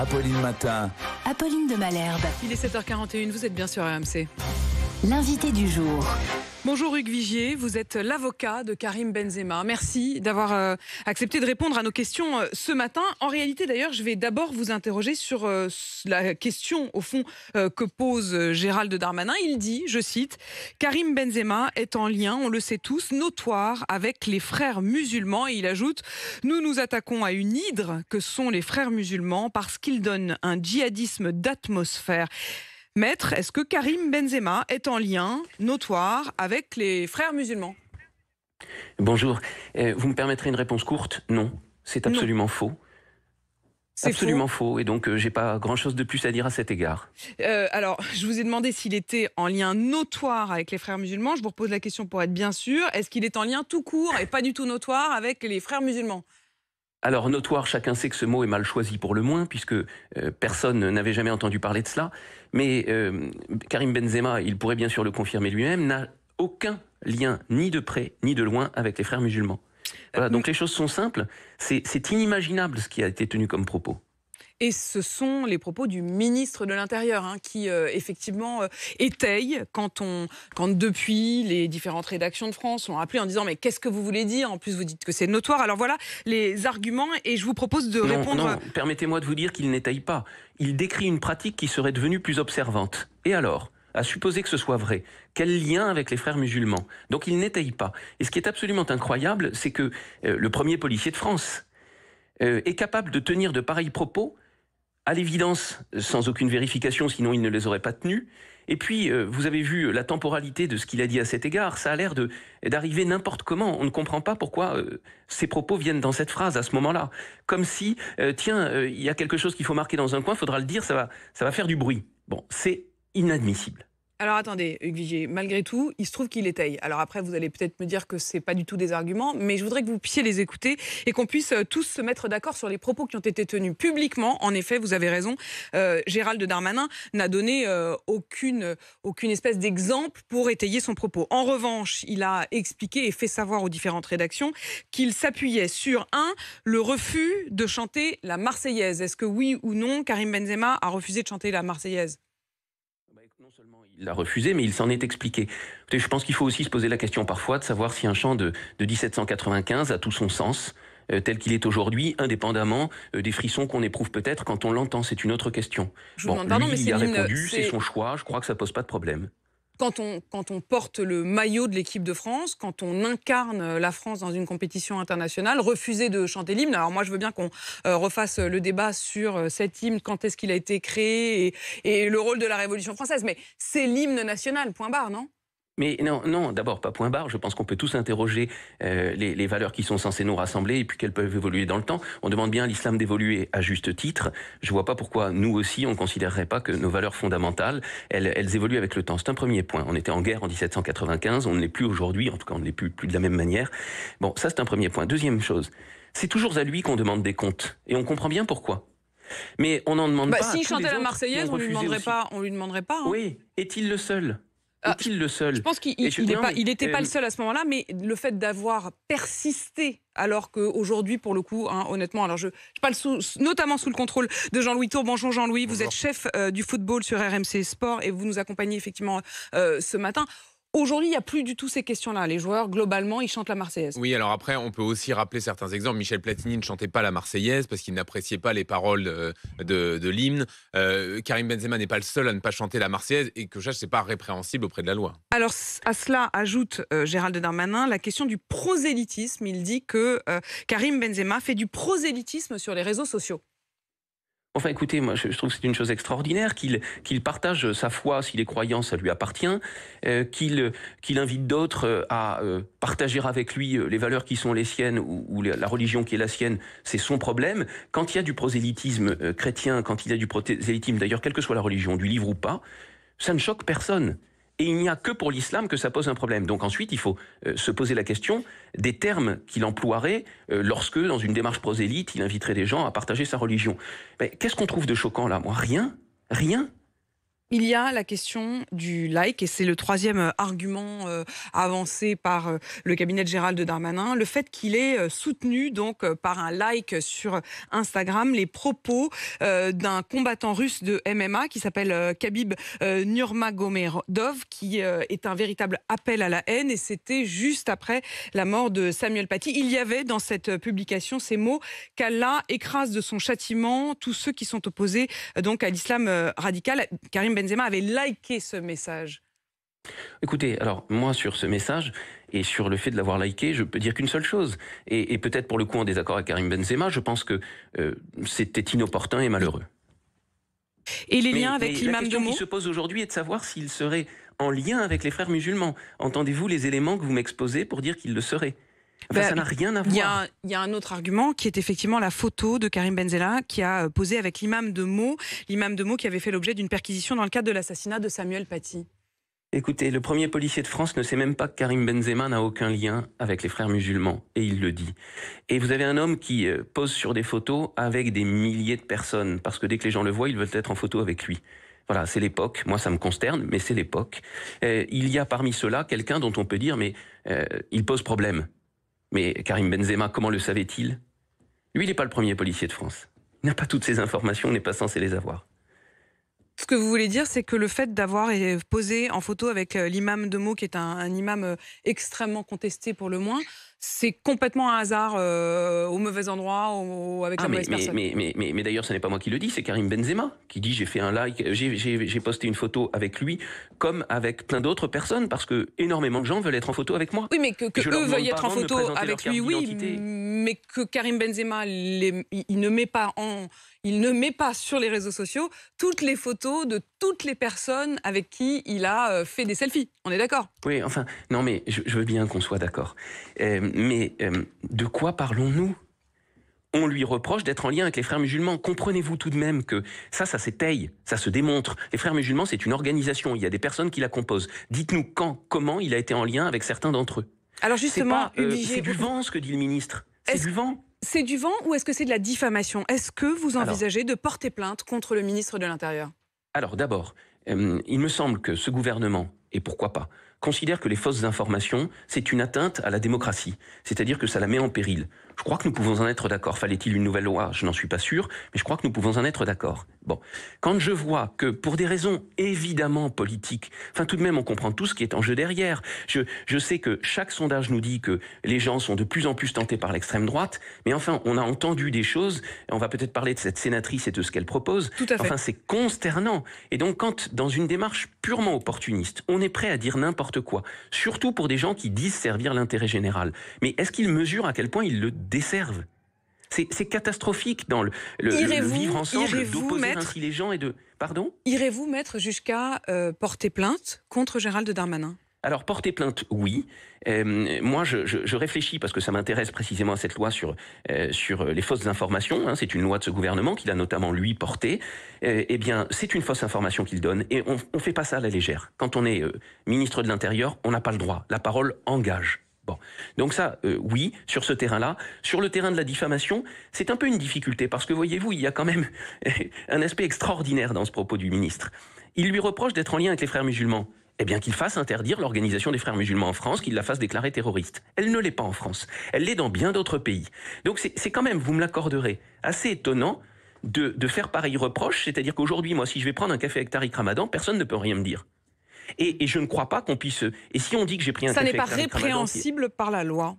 Apolline Matin. Apolline de Malherbe. Il est 7h41, vous êtes bien sur RMC. L'invité du jour. Bonjour Hugues Vigier, vous êtes l'avocat de Karim Benzema. Merci d'avoir accepté de répondre à nos questions ce matin. En réalité d'ailleurs, je vais d'abord vous interroger sur la question au fond que pose Gérald Darmanin. Il dit, je cite, « Karim Benzema est en lien, on le sait tous, notoire avec les frères musulmans ». Et il ajoute, « Nous nous attaquons à une hydre que sont les frères musulmans parce qu'ils donnent un djihadisme d'atmosphère ». Maître, est-ce que Karim Benzema est en lien notoire avec les frères musulmans? Bonjour. Vous me permettrez une réponse courte? Non, c'est absolument faux. C'est absolument faux. Et donc, j'ai pas grand-chose de plus à dire à cet égard. Alors, je vous ai demandé s'il était en lien notoire avec les frères musulmans. Je vous repose la question pour être bien sûr. Est-ce qu'il est en lien tout court et pas du tout notoire avec les frères musulmans? Alors, notoire, chacun sait que ce mot est mal choisi pour le moins, puisque personne n'avait jamais entendu parler de cela. Mais Karim Benzema, il pourrait bien sûr le confirmer lui-même, n'a aucun lien, ni de près, ni de loin, avec les frères musulmans. Voilà, donc les choses sont simples. C'est inimaginable ce qui a été tenu comme propos. Et ce sont les propos du ministre de l'Intérieur qui, effectivement, étayent quand depuis les différentes rédactions de France l'ont appelé en disant « Mais qu'est-ce que vous voulez dire? En plus, vous dites que c'est notoire. » Alors voilà les arguments et je vous propose de répondre... Non, permettez-moi de vous dire qu'il n'étaye pas. Il décrit une pratique qui serait devenue plus observante. Et alors ? À supposer que ce soit vrai, quel lien avec les frères musulmans? Donc il n'étaye pas. Et ce qui est absolument incroyable, c'est que le premier policier de France est capable de tenir de pareils propos, à l'évidence, sans aucune vérification, sinon il ne les aurait pas tenus. Et puis, vous avez vu la temporalité de ce qu'il a dit à cet égard. Ça a l'air d'arriver n'importe comment. On ne comprend pas pourquoi ces propos viennent dans cette phrase à ce moment-là. Comme si, il y a quelque chose qu'il faut marquer dans un coin, il faudra le dire, ça va faire du bruit. Bon, c'est inadmissible. Alors attendez, Hugues Vigier, malgré tout, il se trouve qu'il étaye. Alors après, vous allez peut-être me dire que c'est pas du tout des arguments, mais je voudrais que vous puissiez les écouter et qu'on puisse tous se mettre d'accord sur les propos qui ont été tenus publiquement. En effet, vous avez raison, Gérald Darmanin n'a donné aucune espèce d'exemple pour étayer son propos. En revanche, il a expliqué et fait savoir aux différentes rédactions qu'il s'appuyait sur le refus de chanter la Marseillaise. Est-ce que oui ou non, Karim Benzema a refusé de chanter la Marseillaise? Non seulement il l'a refusé, mais il s'en est expliqué. Je pense qu'il faut aussi se poser la question parfois de savoir si un chant de 1795 a tout son sens, tel qu'il est aujourd'hui, indépendamment des frissons qu'on éprouve peut-être quand on l'entend. C'est une autre question. Je vous demande pardon, mais il a répondu, c'est son choix, je crois que ça pose pas de problème. Quand on porte le maillot de l'équipe de France, quand on incarne la France dans une compétition internationale, refuser de chanter l'hymne. Alors moi, je veux bien qu'on refasse le débat sur cet hymne, quand est-ce qu'il a été créé et le rôle de la Révolution française. Mais c'est l'hymne national, point barre, non ? Mais non, d'abord, pas point barre. Je pense qu'on peut tous interroger les valeurs qui sont censées nous rassembler et puis qu'elles peuvent évoluer dans le temps. On demande bien à l'islam d'évoluer à juste titre. Je vois pas pourquoi nous aussi, on ne considérerait pas que nos valeurs fondamentales, elles évoluent avec le temps. C'est un premier point. On était en guerre en 1795, on ne l'est plus aujourd'hui, en tout cas on ne l'est plus de la même manière. Bon, ça c'est un premier point. Deuxième chose, c'est toujours à lui qu'on demande des comptes. Et on comprend bien pourquoi. Mais on n'en demande pas. S'il chantait la Marseillaise, on lui demanderait pas. Hein. Oui, est-il le seul ? Est-il le seul? Je pense qu'il n'était pas le seul à ce moment-là, mais le fait d'avoir persisté, alors qu'aujourd'hui, pour le coup, honnêtement, alors je parle notamment sous le contrôle de Jean-Louis Tour. Bonjour Jean-Louis, vous êtes chef du football sur RMC Sport et vous nous accompagnez effectivement ce matin. Aujourd'hui, il n'y a plus du tout ces questions-là. Les joueurs, globalement, ils chantent la Marseillaise. Oui, alors après, on peut aussi rappeler certains exemples. Michel Platini ne chantait pas la Marseillaise parce qu'il n'appréciait pas les paroles de l'hymne. Karim Benzema n'est pas le seul à ne pas chanter la Marseillaise et que je sache, ce n'est pas répréhensible auprès de la loi. Alors, à cela ajoute Gérald Darmanin la question du prosélytisme. Il dit que Karim Benzema fait du prosélytisme sur les réseaux sociaux. Enfin, écoutez, moi, je trouve que c'est une chose extraordinaire qu'il partage sa foi, s'il est croyant, ça lui appartient, qu'il invite d'autres à partager avec lui les valeurs qui sont les siennes ou la religion qui est la sienne, c'est son problème. Quand il y a du prosélytisme chrétien, quand il y a du prosélytisme, d'ailleurs, quelle que soit la religion, du livre ou pas, ça ne choque personne. Et il n'y a que pour l'islam que ça pose un problème. Donc ensuite, il faut se poser la question des termes qu'il emploierait lorsque, dans une démarche prosélyte, il inviterait des gens à partager sa religion. Mais qu'est-ce qu'on trouve de choquant là? Moi, rien. Il y a la question du like, et c'est le troisième argument avancé par le cabinet de Gérald Darmanin, le fait qu'il ait soutenu donc par un like sur Instagram les propos d'un combattant russe de MMA qui s'appelle Khabib Nurmagomedov, qui est un véritable appel à la haine, et c'était juste après la mort de Samuel Paty. Il y avait dans cette publication ces mots: qu'Allah écrase de son châtiment tous ceux qui sont opposés donc à l'islam radical. Karim Benzema avait liké ce message. Écoutez, alors moi sur ce message et sur le fait de l'avoir liké, je peux dire qu'une seule chose. Et peut-être pour le coup en désaccord avec Karim Benzema, je pense que c'était inopportun et malheureux. Et les liens avec l'imam de La question Meaux qui se pose aujourd'hui est de savoir s'il serait en lien avec les frères musulmans. Entendez-vous les éléments que vous m'exposez pour dire qu'il le serait? Enfin, ça n'a rien à voir. Il y a un autre argument qui est effectivement la photo de Karim Benzema qui a posé avec l'imam de Meaux qui avait fait l'objet d'une perquisition dans le cadre de l'assassinat de Samuel Paty. Écoutez, le premier policier de France ne sait même pas que Karim Benzema n'a aucun lien avec les frères musulmans, et il le dit. Et vous avez un homme qui pose sur des photos avec des milliers de personnes, parce que dès que les gens le voient, ils veulent être en photo avec lui. Voilà, c'est l'époque. Moi, ça me consterne, mais c'est l'époque. Il y a parmi ceux-là quelqu'un dont on peut dire, mais il pose problème. Mais Karim Benzema, comment le savait-il? Lui, il n'est pas le premier policier de France. Il n'a pas toutes ces informations, on n'est pas censé les avoir. Ce que vous voulez dire, c'est que le fait d'avoir posé en photo avec l'imam de Meaux, qui est un imam extrêmement contesté pour le moins, c'est complètement un hasard au mauvais endroit, avec la mauvaise personne. Mais d'ailleurs, ce n'est pas moi qui le dis, c'est Karim Benzema qui dit: j'ai fait un like, j'ai posté une photo avec lui, comme avec plein d'autres personnes, parce que énormément de gens veulent être en photo avec moi. Oui, mais que eux veuillent être en photo avec lui, oui, mais mais que Karim Benzema, il ne met pas sur les réseaux sociaux toutes les photos de toutes les personnes avec qui il a fait des selfies. On est d'accord? Oui, enfin, non, mais je veux bien qu'on soit d'accord. Mais de quoi parlons-nous? On lui reproche d'être en lien avec les frères musulmans. Comprenez-vous tout de même que ça s'étaye, ça se démontre. Les frères musulmans, c'est une organisation. Il y a des personnes qui la composent. Dites-nous comment il a été en lien avec certains d'entre eux. Alors justement, c'est du vent, ce que dit le ministre. C'est du vent. C'est du vent ou est-ce que c'est de la diffamation? Est-ce que vous envisagez de porter plainte contre le ministre de l'Intérieur? Alors d'abord, il me semble que ce gouvernement, et pourquoi pas, considère que les fausses informations, c'est une atteinte à la démocratie. C'est-à-dire que ça la met en péril. Je crois que nous pouvons en être d'accord. Fallait-il une nouvelle loi? Je n'en suis pas sûr, mais je crois que nous pouvons en être d'accord. Bon, quand je vois que pour des raisons évidemment politiques, enfin tout de même on comprend tout ce qui est en jeu derrière. Je sais que chaque sondage nous dit que les gens sont de plus en plus tentés par l'extrême droite, mais enfin on a entendu des choses, on va peut-être parler de cette sénatrice et de ce qu'elle propose. Tout à fait. Enfin c'est consternant. Et donc quand dans une démarche purement opportuniste, on est prêt à dire n'importe quoi, surtout pour des gens qui disent servir l'intérêt général, mais est-ce qu'ils mesurent à quel point ils le desservent? C'est catastrophique dans le vivre ensemble, d'opposer ainsi les gens et de... Pardon? Irez-vous mettre jusqu'à porter plainte contre Gérald Darmanin? Alors, porter plainte, oui. Moi, je réfléchis parce que ça m'intéresse précisément à cette loi sur les fausses informations. Hein, c'est une loi de ce gouvernement qu'il a notamment, lui, portée. Eh bien, c'est une fausse information qu'il donne et on ne fait pas ça à la légère. Quand on est ministre de l'Intérieur, on n'a pas le droit. La parole engage. Bon, donc ça, oui, sur ce terrain-là. Sur le terrain de la diffamation, c'est un peu une difficulté parce que, voyez-vous, il y a quand même un aspect extraordinaire dans ce propos du ministre. Il lui reproche d'être en lien avec les frères musulmans. Eh bien, qu'il fasse interdire l'organisation des frères musulmans en France, qu'il la fasse déclarer terroriste. Elle ne l'est pas en France. Elle l'est dans bien d'autres pays. Donc c'est quand même, vous me l'accorderez, assez étonnant de faire pareil reproche. C'est-à-dire qu'aujourd'hui, moi, si je vais prendre un café avec Tariq Ramadan, personne ne peut rien me dire. Et je ne crois pas qu'on puisse... Et si on dit que j'ai pris un café avec Tariq Ramadan... Ça n'est pas répréhensible par la loi?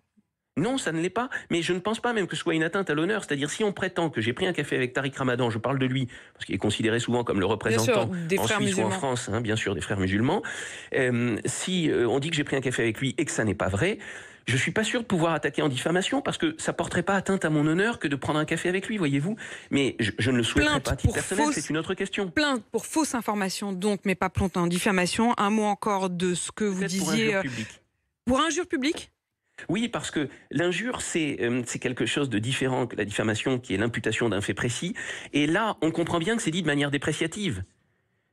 Non, ça ne l'est pas, mais je ne pense pas même que ce soit une atteinte à l'honneur. C'est-à-dire, si on prétend que j'ai pris un café avec Tariq Ramadan, je parle de lui, parce qu'il est considéré souvent comme le représentant des en frères Suisse musulmans. ou en France, hein, bien sûr, des frères musulmans. Si on dit que j'ai pris un café avec lui et que ça n'est pas vrai, je ne suis pas sûr de pouvoir attaquer en diffamation, parce que ça ne porterait pas atteinte à mon honneur que de prendre un café avec lui, voyez-vous. Mais je ne le souhaiterais pas à titre personnel, c'est une autre question. Plainte pour fausse information, donc, mais pas plainte en diffamation. Un mot encore de ce que vous disiez... Pour injure publique. Pour injure publique? Oui, parce que l'injure, c'est quelque chose de différent que la diffamation, qui est l'imputation d'un fait précis. Et là, on comprend bien que c'est dit de manière dépréciative.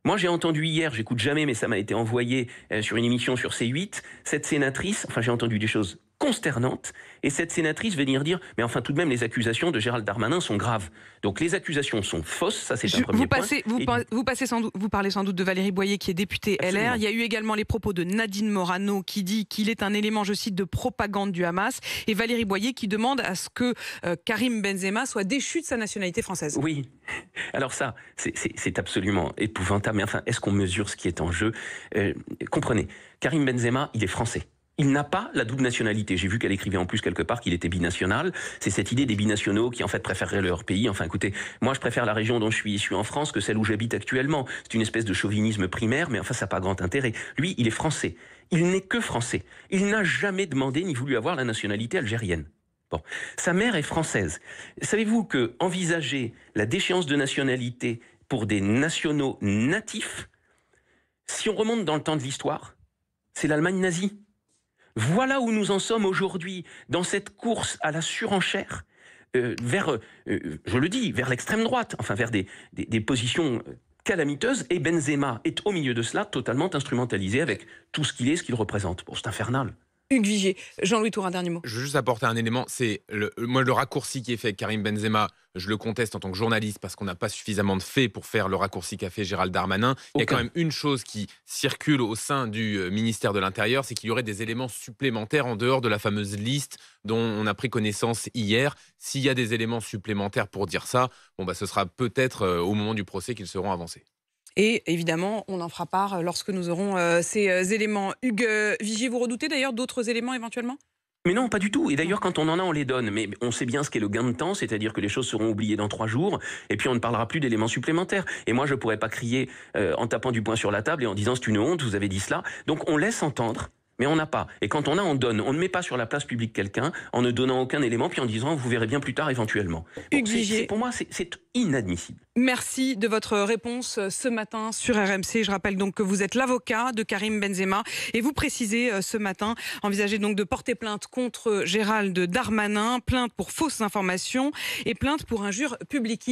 Moi, j'ai entendu hier, j'écoute jamais, mais ça m'a été envoyé sur une émission sur C8, cette sénatrice, enfin j'ai entendu des choses consternante. Et cette sénatrice venir dire, mais enfin tout de même les accusations de Gérald Darmanin sont graves. Donc les accusations sont fausses, ça c'est un premier point. Vous parlez sans doute de Valérie Boyer qui est députée LR. Il y a eu également les propos de Nadine Morano qui dit qu'il est un élément, je cite, de propagande du Hamas. Et Valérie Boyer qui demande à ce que Karim Benzema soit déchu de sa nationalité française. Oui, alors ça, c'est absolument épouvantable. Mais enfin, est-ce qu'on mesure ce qui est en jeu? Comprenez, Karim Benzema, il est français. Il n'a pas la double nationalité. J'ai vu qu'elle écrivait en plus quelque part qu'il était binational. C'est cette idée des binationaux qui en fait préféreraient leur pays. Enfin écoutez, moi je préfère la région dont je suis issu en France que celle où j'habite actuellement. C'est une espèce de chauvinisme primaire, mais enfin ça n'a pas grand intérêt. Lui, il est français. Il n'est que français. Il n'a jamais demandé ni voulu avoir la nationalité algérienne. Bon, sa mère est française. Savez-vous que envisager la déchéance de nationalité pour des nationaux natifs, si on remonte dans le temps de l'histoire, c'est l'Allemagne nazie. Voilà où nous en sommes aujourd'hui, dans cette course à la surenchère, vers, je le dis, vers l'extrême droite, enfin vers des positions calamiteuses, et Benzema est au milieu de cela, totalement instrumentalisé avec tout ce qu'il est, ce qu'il représente. Bon, c'est infernal. Hugues Vigier, Jean-Louis Tour, un dernier mot. Je veux juste apporter un élément, c'est moi le raccourci qui est fait avec Karim Benzema, je le conteste en tant que journaliste parce qu'on n'a pas suffisamment de faits pour faire le raccourci qu'a fait Gérald Darmanin. Il y a quand même une chose qui circule au sein du ministère de l'Intérieur, c'est qu'il y aurait des éléments supplémentaires en dehors de la fameuse liste dont on a pris connaissance hier. S'il y a des éléments supplémentaires pour dire ça, bon bah ce sera peut-être au moment du procès qu'ils seront avancés. Et évidemment, on en fera part lorsque nous aurons ces éléments. Hugues Vigier, vous redoutez d'ailleurs d'autres éléments éventuellement ? Mais non, pas du tout. Et d'ailleurs, quand on en a, on les donne. Mais on sait bien ce qu'est le gain de temps, c'est-à-dire que les choses seront oubliées dans 3 jours, et puis on ne parlera plus d'éléments supplémentaires. Et moi, je ne pourrais pas crier en tapant du poing sur la table et en disant c'est une honte, vous avez dit cela. Donc on laisse entendre, mais on n'a pas. Et quand on a, on donne. On ne met pas sur la place publique quelqu'un en ne donnant aucun élément, puis en disant vous verrez bien plus tard éventuellement. Bon, pour moi, c'est inadmissible. Merci de votre réponse ce matin sur RMC. Je rappelle donc que vous êtes l'avocat de Karim Benzema et vous précisez ce matin, envisagez donc de porter plainte contre Gérald Darmanin, plainte pour fausses informations et plainte pour injure publique.